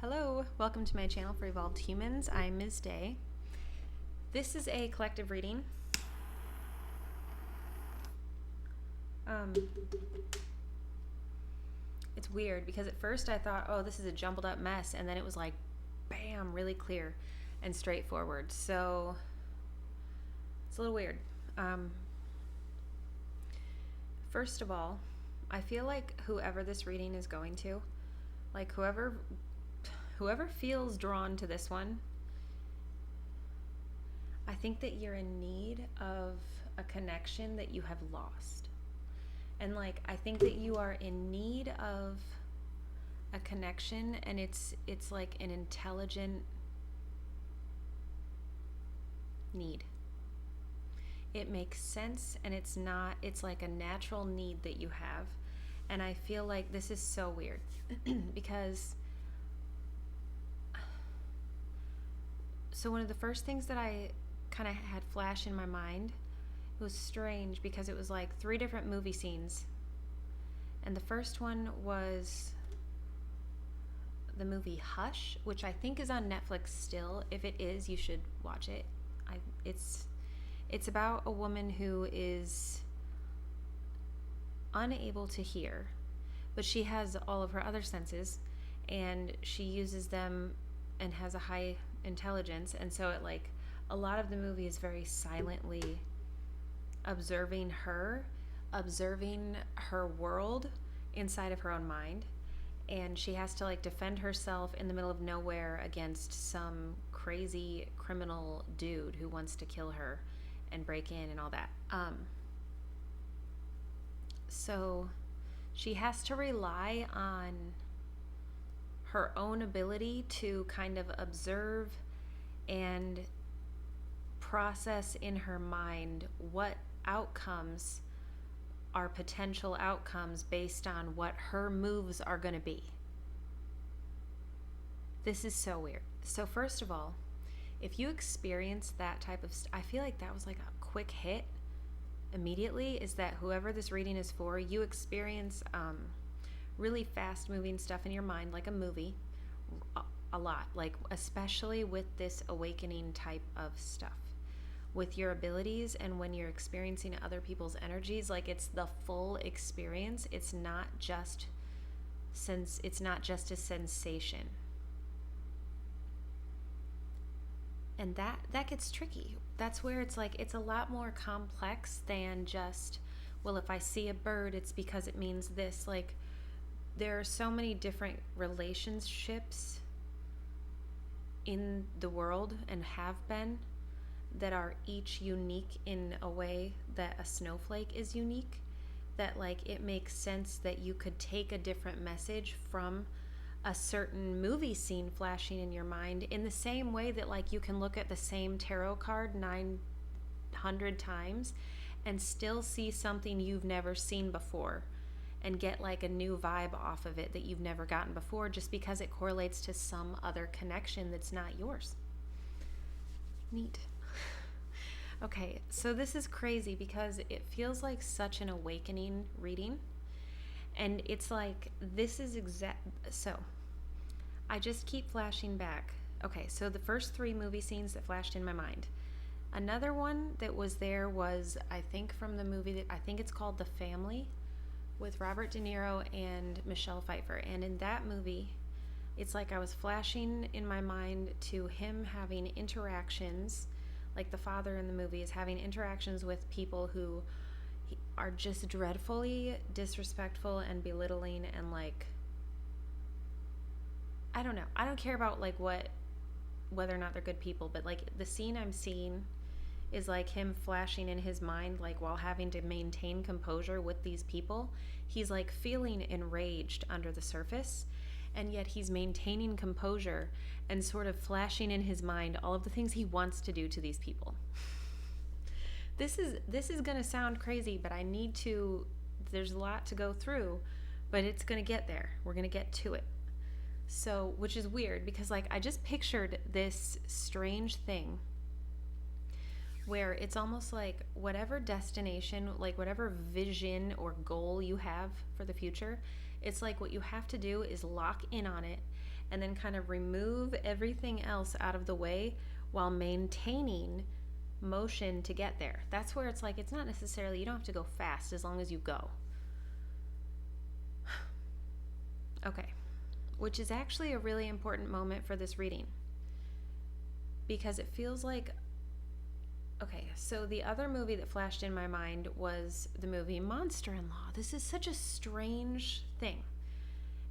Hello, welcome to my channel for Evolved Humans. I'm Ms. Day. This is a collective reading. It's weird because at first I thought, oh, this is a jumbled up mess, and then it was like, bam, really clear and straightforward. So it's a little weird. First of all, I feel like whoever this reading is going to, like whoever feels drawn to this one, I think that you're in need of a connection that you have lost. And I think that you are in need of a connection, and it's like an intelligent need. It makes sense, and it's like a natural need that you have. And I feel like this is so weird because so one of the first things that I kind of had flash in my mind, it was strange because it was like 3 different movie scenes. And the first one was the movie Hush, which I think is on Netflix still. If it is, you should watch it. It's about a woman who is unable to hear, but she has all of her other senses, and she uses them and has a high intelligence. And so a lot of the movie is very silently observing her world inside of her own mind, and she has to defend herself in the middle of nowhere against some crazy criminal dude who wants to kill her and break in and all that. So she has to rely on her own ability to kind of observe and process in her mind what outcomes are potential outcomes based on what her moves are going to be. This is so weird. So first of all, if you experience that type of I feel like that was like a quick hit immediately, is that whoever this reading is for, you experience really fast moving stuff in your mind like a movie a lot, especially with this awakening type of stuff, with your abilities, and when you're experiencing other people's energies, it's the full experience. It's not just a sensation. And that gets tricky. That's where it's a lot more complex than just, well, if I see a bird, it's because it means this. There are so many different relationships in the world, and have been, that are each unique in a way that a snowflake is unique, that it makes sense that you could take a different message from a certain movie scene flashing in your mind, in the same way that you can look at the same tarot card 900 times and still see something you've never seen before and get a new vibe off of it that you've never gotten before, just because it correlates to some other connection that's not yours. Neat. Okay, so this is crazy because it feels like such an awakening reading. And it's this is so I just keep flashing back. Okay, so the first 3 movie scenes that flashed in my mind. Another one that was there was, I think, from the movie that I think it's called The Family, with Robert De Niro and Michelle Pfeiffer. And in that movie, it's I was flashing in my mind to him having interactions, the father in the movie is having interactions with people who are just dreadfully disrespectful and belittling, and I don't know. I don't care about whether or not they're good people, but the scene I'm seeing is him flashing in his mind, while having to maintain composure with these people. He's feeling enraged under the surface, and yet he's maintaining composure and sort of flashing in his mind all of the things he wants to do to these people. This is going to sound crazy, but there's a lot to go through, but it's going to get there. We're going to get to it. So, which is weird because I just pictured this strange thing where it's almost whatever destination, whatever vision or goal you have for the future, it's what you have to do is lock in on it and then kind of remove everything else out of the way while maintaining motion to get there. That's where it's like, it's not necessarily, you don't have to go fast as long as you go. Okay, which is actually a really important moment for this reading, because it feels like, okay, so the other movie that flashed in my mind was the movie Monster-in-Law. This is such a strange thing.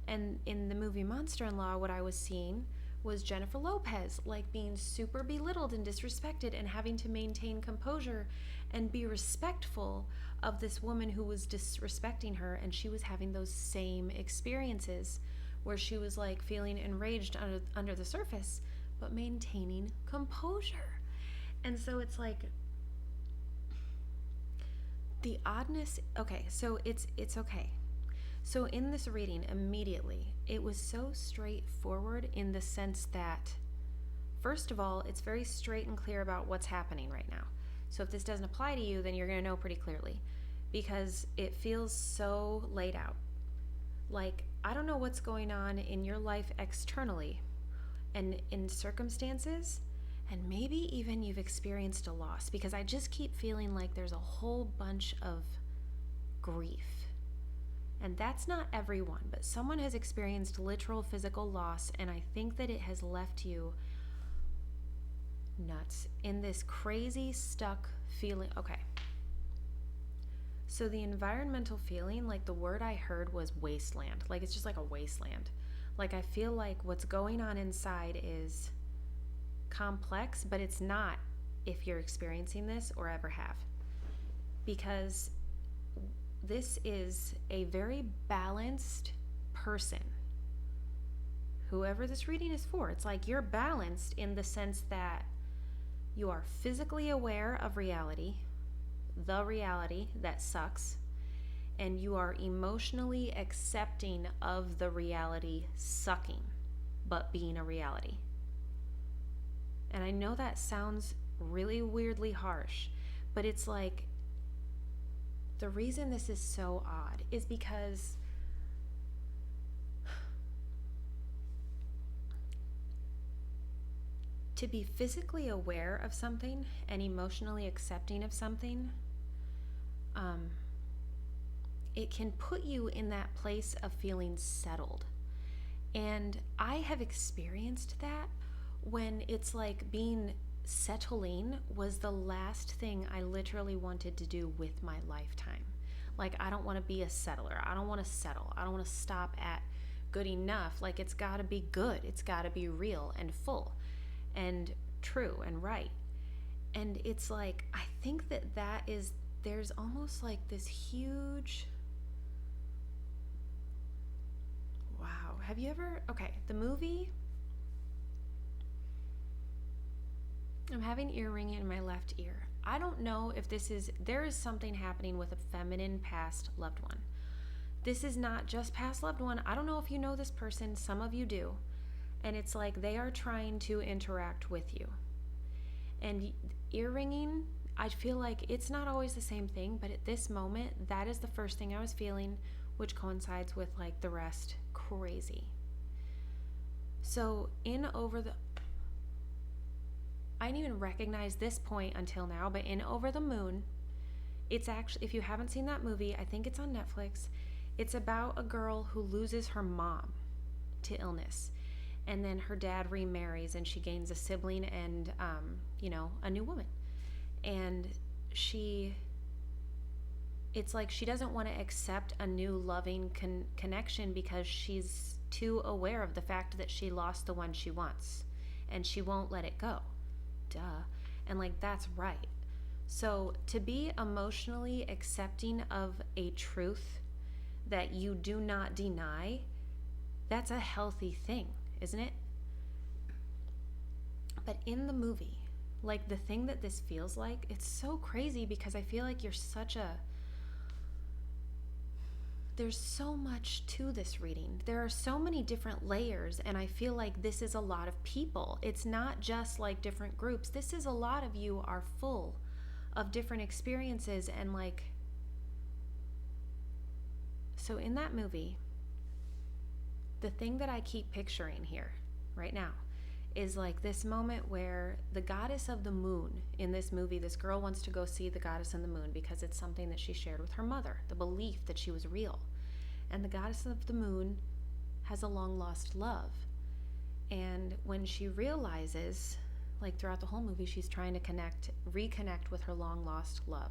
And in the movie Monster-in-Law, what I was seeing was Jennifer Lopez, like, being super belittled and disrespected and having to maintain composure and be respectful of this woman who was disrespecting her, and she was having those same experiences where she was like feeling enraged under the surface but maintaining composure. And so it's like the oddness. Okay, so it's okay. So in this reading, immediately, it was so straightforward in the sense that, first of all, it's very straight and clear about what's happening right now. So if this doesn't apply to you, then you're going to know pretty clearly, because it feels so laid out. Like, I don't know what's going on in your life externally and in circumstances, and maybe even you've experienced a loss, because I just keep feeling like there's a whole bunch of grief. And that's not everyone, but someone has experienced literal physical loss, and I think that it has left you nuts in this crazy stuck feeling. Okay. So the environmental feeling, like the word I heard was wasteland. Like, it's just like a wasteland. Like, I feel like what's going on inside is complex, but it's not if you're experiencing this or ever have. Because this is a very balanced person. Whoever this reading is for, it's like you're balanced in the sense that you are physically aware of reality, the reality that sucks, and you are emotionally accepting of the reality sucking, but being a reality. And I know that sounds really weirdly harsh, but it's like, the reason this is so odd is because to be physically aware of something and emotionally accepting of something, it can put you in that place of feeling settled. And I have experienced that when it's like being settling was the last thing I literally wanted to do with my lifetime. Like, I don't want to be a settler. I don't want to settle. I don't want to stop at good enough. Like, it's got to be good. It's got to be real and full and true and right. And it's like, I think that is, there's almost like this huge, wow. Have you ever, okay, the movie, I'm having ear ringing in my left ear. I don't know if there is something happening with a feminine past loved one. This is not just past loved one. I don't know if you know this person. Some of you do. And it's like they are trying to interact with you. And ear ringing, I feel like it's not always the same thing, but at this moment, that is the first thing I was feeling, which coincides with like the rest. Crazy. So I didn't even recognize this point until now, but in Over the Moon, it's actually, if you haven't seen that movie, I think it's on Netflix. It's about a girl who loses her mom to illness, and then her dad remarries, and she gains a sibling and, a new woman. And it's like she doesn't want to accept a new loving connection because she's too aware of the fact that she lost the one she wants, and she won't let it go. Duh. And like, that's right. So to be emotionally accepting of a truth that you do not deny, that's a healthy thing, isn't it? But in the movie, like, the thing that this feels like, it's so crazy because I feel like there's so much to this reading. There are so many different layers, and I feel like this is a lot of people. It's not just like different groups. This is a lot of you are full of different experiences, and like, so in that movie, the thing that I keep picturing here right now is like this moment where the goddess of the moon in this movie, this girl wants to go see the goddess and the moon because it's something that she shared with her mother, the belief that she was real. And the goddess of the moon has a long lost love. And when she realizes, like throughout the whole movie, she's trying to reconnect with her long lost love.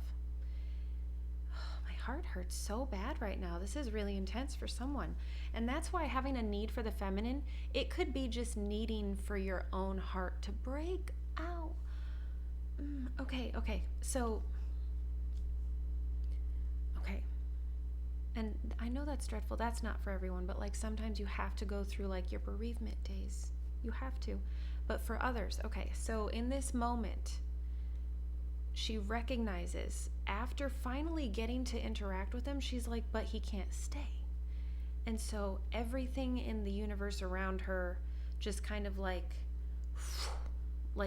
My heart hurts so bad right now. This is really intense for someone. And that's why having a need for the feminine, it could be just needing for your own heart to break. Ow. Okay. So, okay. And I know that's dreadful. That's not for everyone, but like sometimes you have to go through like your bereavement days. You have to. But for others, okay. So in this moment, she recognizes after finally getting to interact with him, she's like, but he can't stay. And so everything in the universe around her just kind of like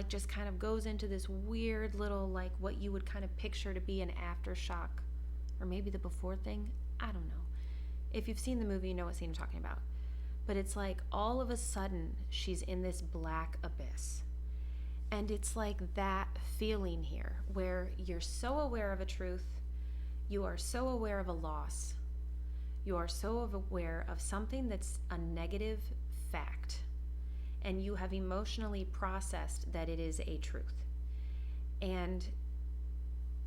just kind of goes into this weird little, like what you would kind of picture to be an aftershock, or maybe the before thing. I don't know. If you've seen the movie, you know what scene I'm talking about. But it's like all of a sudden she's in this black abyss. And it's like that feeling here where you're so aware of a truth, you are so aware of a loss, you are so aware of something that's a negative fact, and you have emotionally processed that it is a truth. And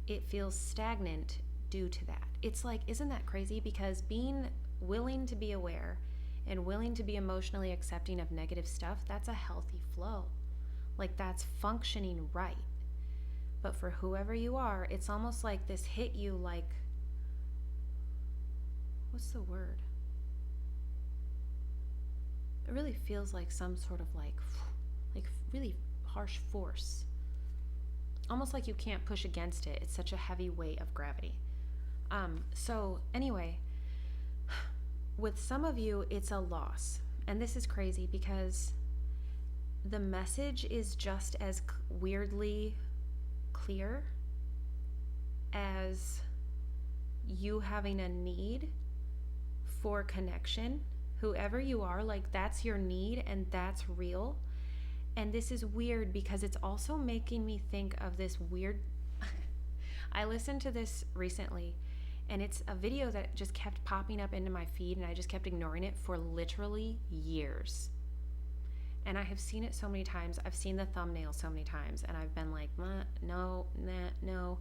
it feels stagnant due to that. It's like, isn't that crazy? Because being willing to be aware and willing to be emotionally accepting of negative stuff, that's a healthy flow. Like that's functioning right. But for whoever you are, it's almost like this hit you like, what's the word? It really feels like some sort of like really harsh force. Almost like you can't push against it. It's such a heavy weight of gravity. So anyway, with some of you, it's a loss. And this is crazy because the message is just as weirdly clear as you having a need for connection. Whoever you are, like that's your need and that's real. And this is weird because it's also making me think of this weird I listened to this recently, and it's a video that just kept popping up into my feed, and I just kept ignoring it for literally years. And I have seen it so many times. I've seen the thumbnail so many times, and I've been like, no, nah, no.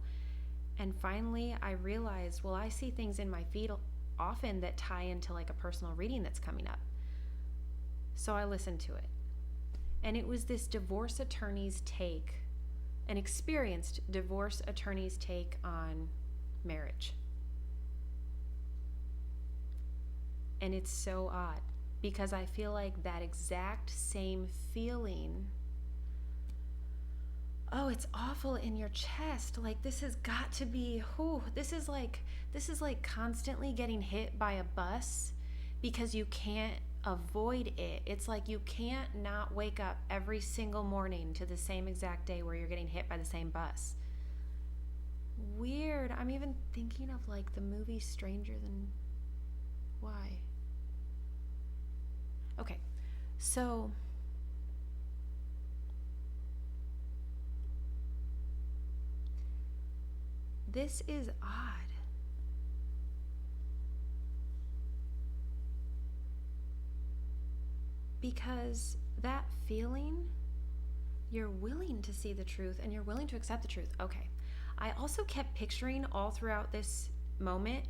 And finally, I realized, well, I see things in my feed often that tie into like a personal reading that's coming up. So I listened to it. And it was this divorce attorney's take, an experienced divorce attorney's take on marriage. And it's so odd because I feel like that exact same feeling, oh, it's awful in your chest. Like this has got to be, this is like constantly getting hit by a bus because you can't avoid it. It's like you can't not wake up every single morning to the same exact day where you're getting hit by the same bus. Weird. I'm even thinking of like the movie Stranger Than Why. Okay, so this is odd. Because that feeling, you're willing to see the truth and you're willing to accept the truth. Okay. I also kept picturing all throughout this moment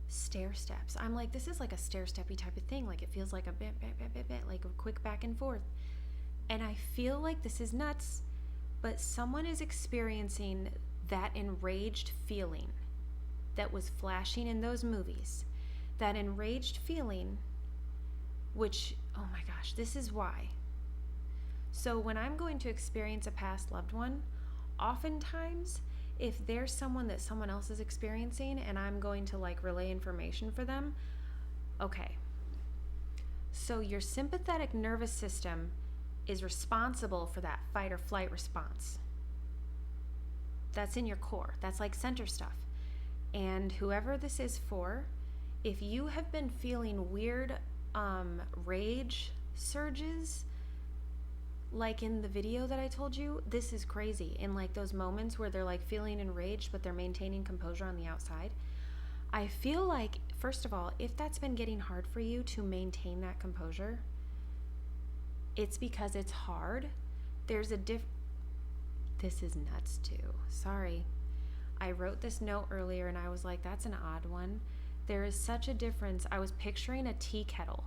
stair steps. I'm like, this is like a stair steppy type of thing. Like it feels like a bit, like a quick back and forth. And I feel like this is nuts, but someone is experiencing that enraged feeling that was flashing in those movies. That enraged feeling, which, oh my gosh, this is why. So when I'm going to experience a past loved one, oftentimes if there's someone that someone else is experiencing and I'm going to like relay information for them, okay. So your sympathetic nervous system is responsible for that fight or flight response. That's in your core. That's like center stuff. And whoever this is for, if you have been feeling weird rage surges Like in the video that I told you, this is crazy. In like those moments where they're like feeling enraged, but they're maintaining composure on the outside. I feel like, first of all, if that's been getting hard for you to maintain that composure, it's because it's hard. There's a This is nuts too. Sorry. I wrote this note earlier and I was like, that's an odd one. There is such a difference. I was picturing a tea kettle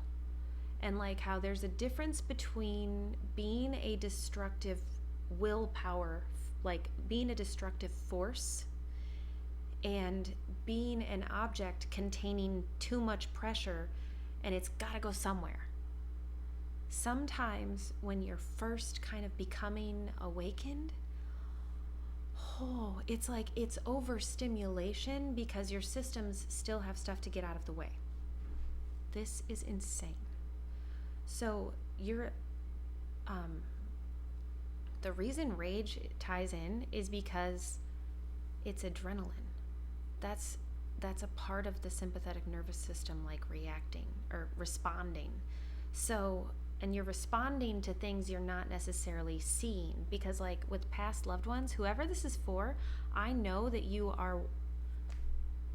and like how there's a difference between being a destructive willpower, like being a destructive force, and being an object containing too much pressure and it's got to go somewhere. Sometimes when you're first kind of becoming awakened, it's like it's overstimulation because your systems still have stuff to get out of the way. This is insane. So the reason rage ties in is because it's adrenaline. That's a part of the sympathetic nervous system, like reacting or responding. So, and you're responding to things you're not necessarily seeing, because like with past loved ones, whoever this is for, I know that you're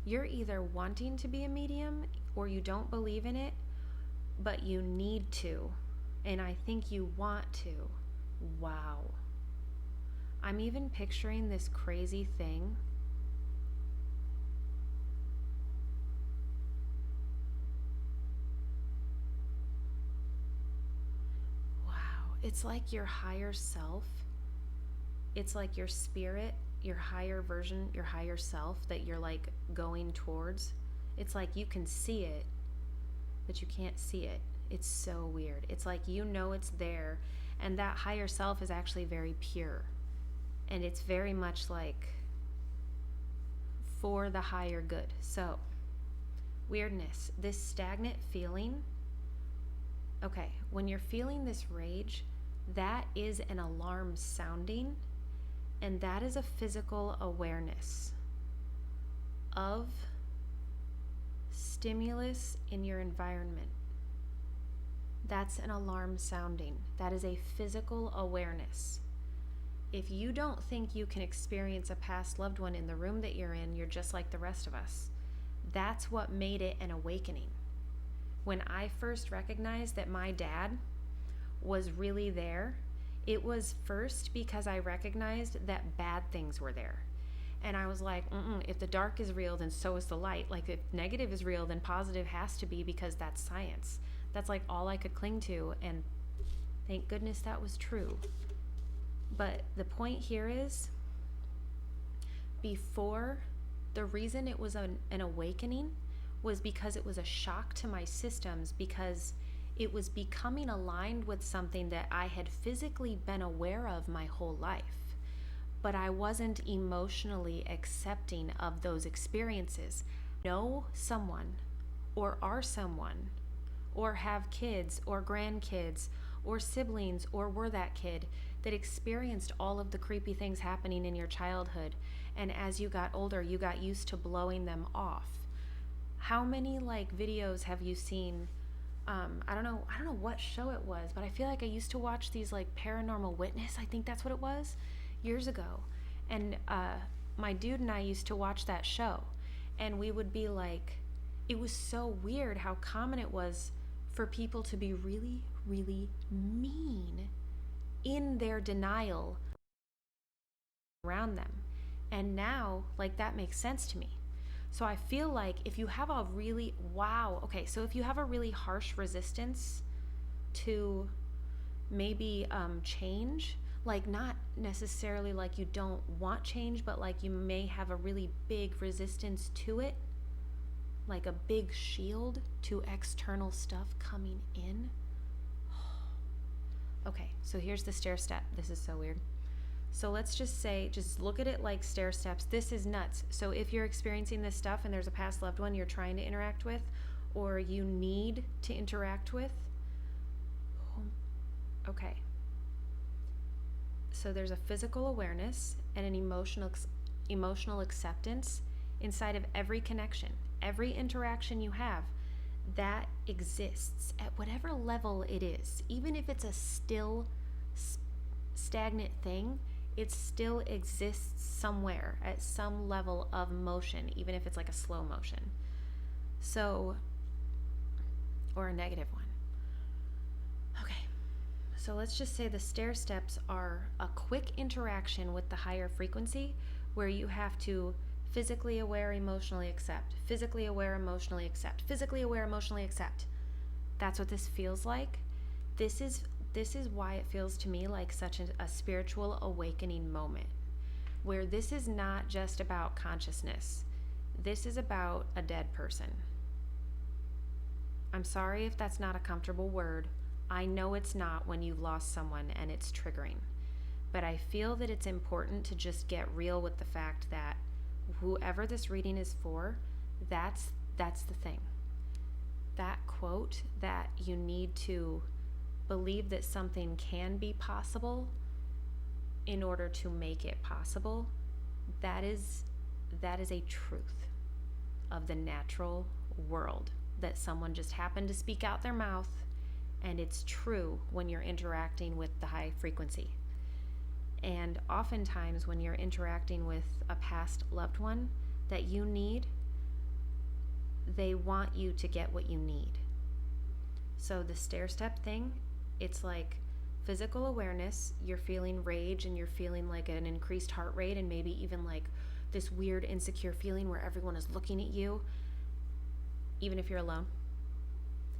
either wanting to be a medium or you don't believe in it, but you need to. And I think you want to. Wow. I'm even picturing this crazy thing. It's like your higher self. It's like your spirit, your higher version, your higher self that you're like going towards. It's like you can see it, but you can't see it. It's so weird. It's like you know it's there, and that higher self is actually very pure. And it's very much like for the higher good. So, weirdness, this stagnant feeling. Okay, when you're feeling this rage, that is an alarm sounding, and that is a physical awareness of stimulus in your environment. That's an alarm sounding. That is a physical awareness. If you don't think you can experience a past loved one in the room that you're in, you're just like the rest of us. That's what made it an awakening. When I first recognized that my dad was really there, it was first because I recognized that bad things were there. And I was like, if the dark is real, then so is the light. Like if negative is real, then positive has to be, because that's science. That's like all I could cling to, and thank goodness that was true. But the point here is, before, the reason it was an awakening was because it was a shock to my systems, because it was becoming aligned with something that I had physically been aware of my whole life, but I wasn't emotionally accepting of those experiences. Know someone, or are someone, or have kids or grandkids or siblings, or were that kid that experienced all of the creepy things happening in your childhood, and as you got older you got used to blowing them off. How many like videos have you seen? I don't know what show it was, but I feel like I used to watch these like Paranormal Witness, I think that's what it was, years ago. And my dude and I used to watch that show, and we would be like, it was so weird how common it was for people to be really, really mean in their denial around them. And now, like, that makes sense to me. So I feel like if you have a really, so if you have a really harsh resistance to maybe change, like not necessarily like you don't want change, but like you may have a really big resistance to it, like a big shield to external stuff coming in. Okay, so here's the stair step. This is so weird. So let's just say, just look at it like stair steps. This is nuts. So if you're experiencing this stuff and there's a past loved one you're trying to interact with, or you need to interact with, okay. So there's a physical awareness and an emotional acceptance inside of every connection, every interaction you have. That exists at whatever level it is, even if it's a still stagnant thing, it still exists somewhere at some level of motion, even if it's like a slow motion. So, or a negative one. Okay, so let's just say the stair steps are a quick interaction with the higher frequency where you have to physically aware, emotionally accept, physically aware, emotionally accept, physically aware, emotionally accept. That's what this feels like. This is why it feels to me like such a spiritual awakening moment, where this is not just about consciousness. This is about a dead person. I'm sorry if that's not a comfortable word. I know it's not when you've lost someone and it's triggering. But I feel that it's important to just get real with the fact that whoever this reading is for, that's the thing. That quote that you need to believe that something can be possible in order to make it possible, that is a truth of the natural world that someone just happened to speak out their mouth, and it's true when you're interacting with the high frequency. And oftentimes when you're interacting with a past loved one that you need, they want you to get what you need. So the stair step thing, it's like physical awareness. You're feeling rage and you're feeling like an increased heart rate and maybe even like this weird insecure feeling where everyone is looking at you, even if you're alone.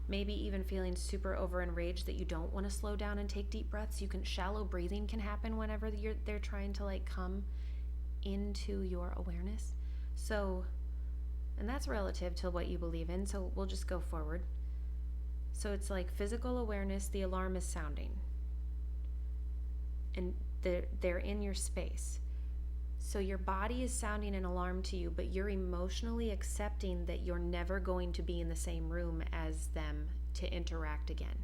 Maybe even feeling super over enraged that you don't want to slow down and take deep breaths. Shallow breathing can happen whenever they're trying to like come into your awareness. So, and that's relative to what you believe in, so we'll just go forward. So it's like physical awareness, the alarm is sounding. And they're in your space. So your body is sounding an alarm to you, but you're emotionally accepting that you're never going to be in the same room as them to interact again.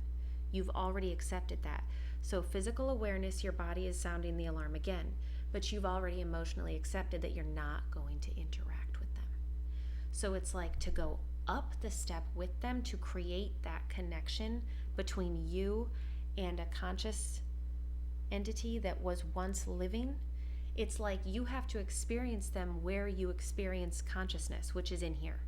You've already accepted that. So physical awareness, your body is sounding the alarm again, but you've already emotionally accepted that you're not going to interact with them. So it's like to go up the step with them to create that connection between you and a conscious entity that was once living. It's like you have to experience them where you experience consciousness, which is in here.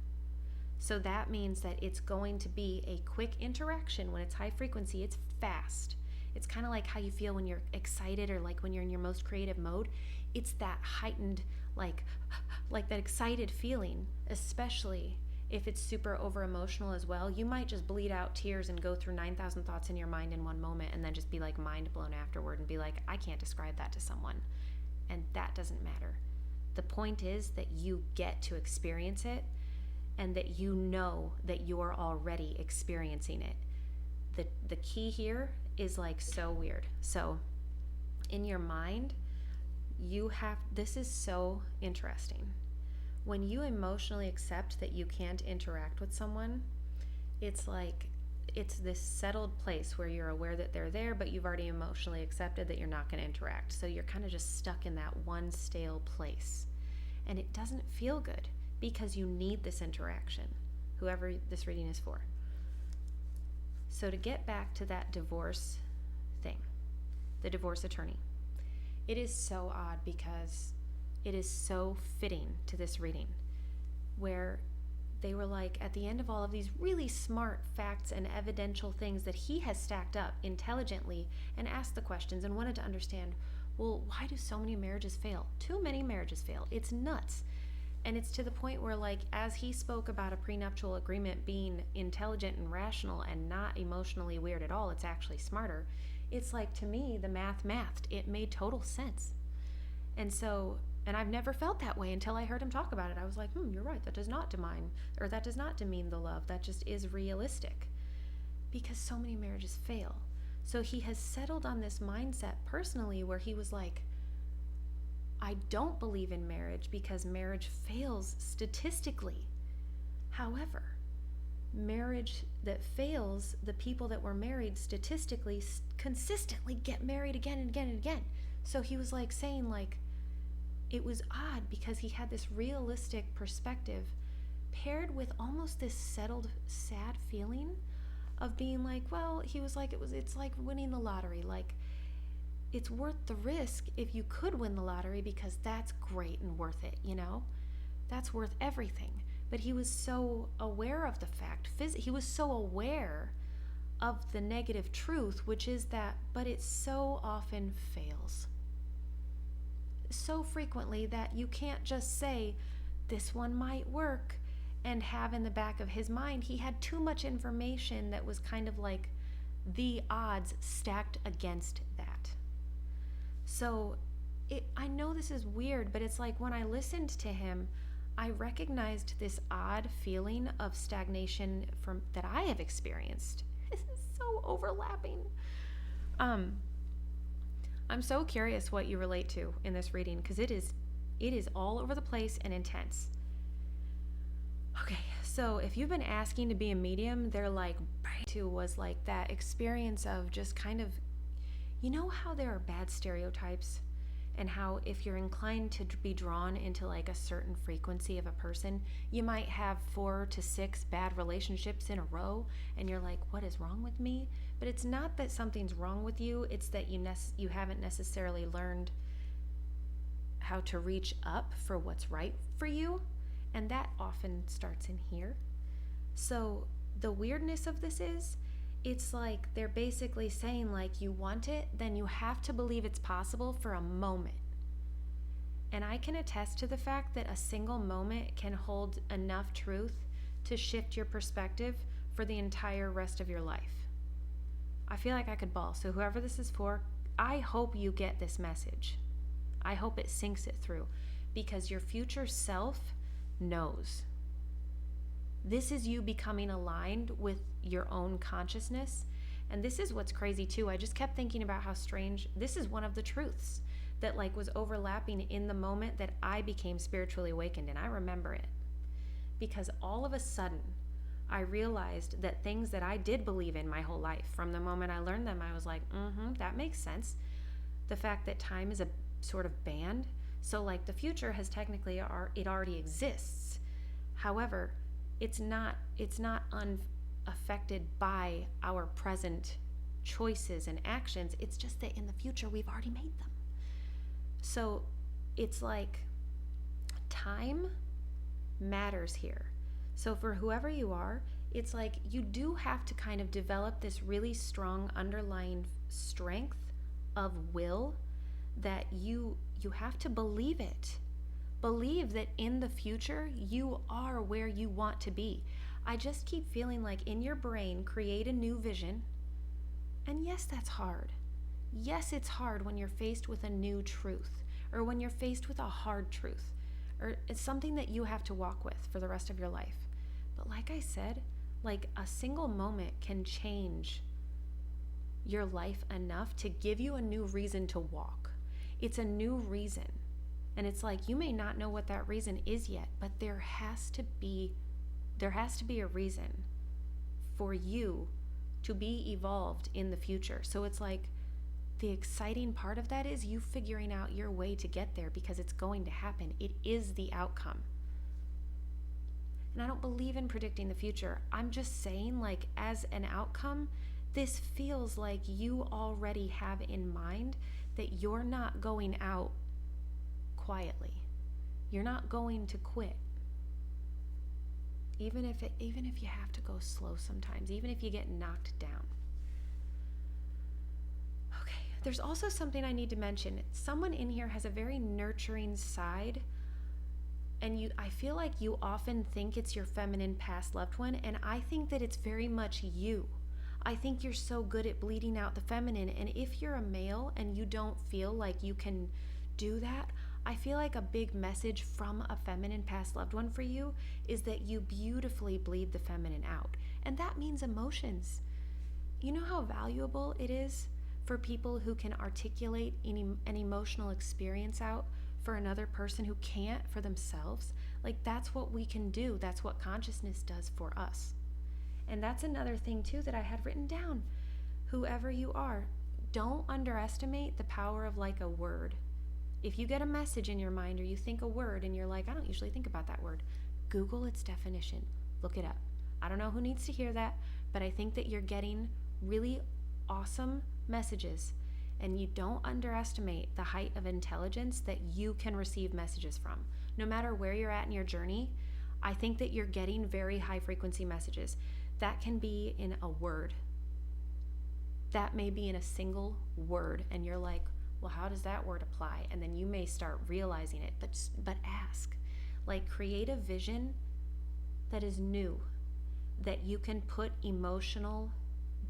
So that means that it's going to be a quick interaction. When it's high frequency, it's fast. It's kind of like how you feel when you're excited or like when you're in your most creative mode. It's that heightened, like that excited feeling, especially if it's super over emotional as well. You might just bleed out tears and go through 9,000 thoughts in your mind in one moment and then just be like mind blown afterward and be like, I can't describe that to someone. And that doesn't matter. The point is that you get to experience it and that you know that you're already experiencing it. The key here is like so weird. So in your mind, this is so interesting. When you emotionally accept that you can't interact with someone, it's like it's this settled place where you're aware that they're there, but you've already emotionally accepted that you're not going to interact. So you're kind of just stuck in that one stale place. And it doesn't feel good because you need this interaction, whoever this reading is for. So to get back to that divorce thing, the divorce attorney, it is so odd because it is so fitting to this reading where they were like, at the end of all of these really smart facts and evidential things that he has stacked up intelligently and asked the questions and wanted to understand, well, why do so many marriages fail? Too many marriages fail. It's nuts. And it's to the point where, like, as he spoke about a prenuptial agreement being intelligent and rational and not emotionally weird at all, it's actually smarter. It's like, to me, the mathed. It made total sense. And so, and I've never felt that way until I heard him talk about it. I was like, you're right. That does not demean the love. That just is realistic. Because so many marriages fail. So he has settled on this mindset personally where he was like, I don't believe in marriage because marriage fails statistically. However, marriage that fails, the people that were married statistically consistently get married again and again and again. So he was like saying, like, it was odd because he had this realistic perspective paired with almost this settled, sad feeling of being like, well, he was like, it's like winning the lottery. Like, it's worth the risk if you could win the lottery, because that's great and worth it, That's worth everything. But he was so aware of the fact, he was so aware of the negative truth, which is that, but it so often fails. So frequently that you can't just say, this one might work, and have in the back of his mind, he had too much information that was kind of like the odds stacked against that. So I know this is weird, but it's like when I listened to him, I recognized this odd feeling of stagnation that I have experienced. This is so overlapping. I'm so curious what you relate to in this reading, because it is all over the place and intense. Okay, so if you've been asking to be a medium, they're like, too, was like that experience of just kind of, how there are bad stereotypes, and how if you're inclined to be drawn into like a certain frequency of a person, you might have 4 to 6 bad relationships in a row, and you're like, what is wrong with me? But it's not that something's wrong with you, it's that you haven't necessarily learned how to reach up for what's right for you, and that often starts in here. So the weirdness of this is, it's like they're basically saying, like, you want it, then you have to believe it's possible for a moment. And I can attest to the fact that a single moment can hold enough truth to shift your perspective for the entire rest of your life. I feel like I could bawl. So whoever this is for, I hope you get this message. I hope it sinks it through, because your future self knows. This is you becoming aligned with your own consciousness. And this is what's crazy too. I just kept thinking about how strange, this is one of the truths that like was overlapping in the moment that I became spiritually awakened. And I remember it because all of a sudden I realized that things that I did believe in my whole life, from the moment I learned them, I was like, that makes sense. The fact that time is a sort of band. So like the future has technically, it already exists. However, it's not unaffected by our present choices and actions. It's just that in the future we've already made them. So it's like time matters here. So for whoever you are, it's like you do have to kind of develop this really strong underlying strength of will that you have to believe it. Believe that in the future, you are where you want to be. I just keep feeling like in your brain, create a new vision. And yes, that's hard. Yes, it's hard when you're faced with a new truth, or when you're faced with a hard truth, or it's something that you have to walk with for the rest of your life. But like I said, like a single moment can change your life enough to give you a new reason to walk. It's a new reason. And it's like, you may not know what that reason is yet, but there has to be a reason for you to be evolved in the future. So it's like the exciting part of that is you figuring out your way to get there, because it's going to happen. It is the outcome. And I don't believe in predicting the future. I'm just saying, like, as an outcome, this feels like you already have in mind that you're not going out quietly. You're not going to quit. Even if you have to go slow sometimes, even if you get knocked down. Okay, there's also something I need to mention. Someone in here has a very nurturing side, and I feel like you often think it's your feminine past loved one, and I think that it's very much you. I think you're so good at bleeding out the feminine, and if you're a male and you don't feel like you can do that, I feel like a big message from a feminine past loved one for you is that you beautifully bleed the feminine out. And that means emotions. You know how valuable it is for people who can articulate an emotional experience out for another person who can't for themselves? Like, that's what we can do. That's what consciousness does for us. And that's another thing too that I had written down. Whoever you are, don't underestimate the power of like a word. If you get a message in your mind, or you think a word and you're like, I don't usually think about that word, Google its definition, look it up. I don't know who needs to hear that, but I think that you're getting really awesome messages. And you don't underestimate the height of intelligence that you can receive messages from. No matter where you're at in your journey, I think that you're getting very high frequency messages. That can be in a word. That may be in a single word, and you're like, well, how does that word apply? And then you may start realizing it, but ask. Like, create a vision that is new, that you can put emotional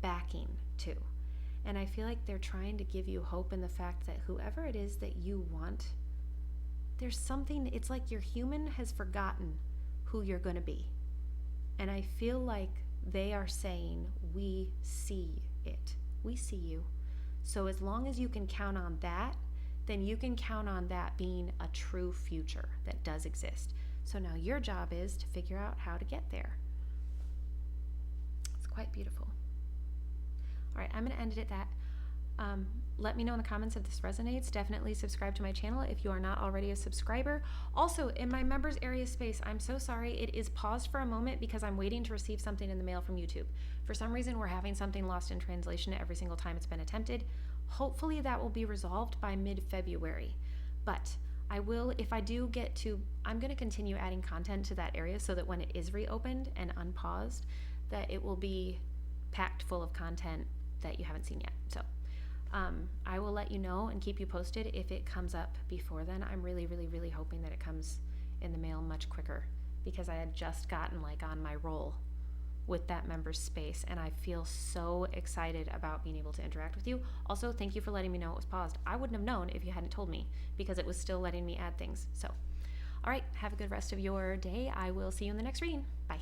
backing to. And I feel like they're trying to give you hope in the fact that whoever it is that you want, there's something, it's like your human has forgotten who you're going to be. And I feel like they are saying, we see it. We see you. So as long as you can count on that, then you can count on that being a true future that does exist. So now your job is to figure out how to get there. It's quite beautiful. All right, I'm going to end it at that. Let me know in the comments if this resonates. Definitely subscribe to my channel if you are not already a subscriber. Also, in my members area space, I'm so sorry, it is paused for a moment because I'm waiting to receive something in the mail from YouTube. For some reason, we're having something lost in translation every single time it's been attempted. Hopefully that will be resolved by mid-February. But I will, if I do get to, I'm going to continue adding content to that area so that when it is reopened and unpaused, that it will be packed full of content that you haven't seen yet. So I will let you know and keep you posted if it comes up before then. I'm really, really, really hoping that it comes in the mail much quicker because I had just gotten like on my roll with that members space, and I feel so excited about being able to interact with you. Also, thank you for letting me know it was paused. I wouldn't have known if you hadn't told me because it was still letting me add things. So, all right, have a good rest of your day. I will see you in the next reading. Bye.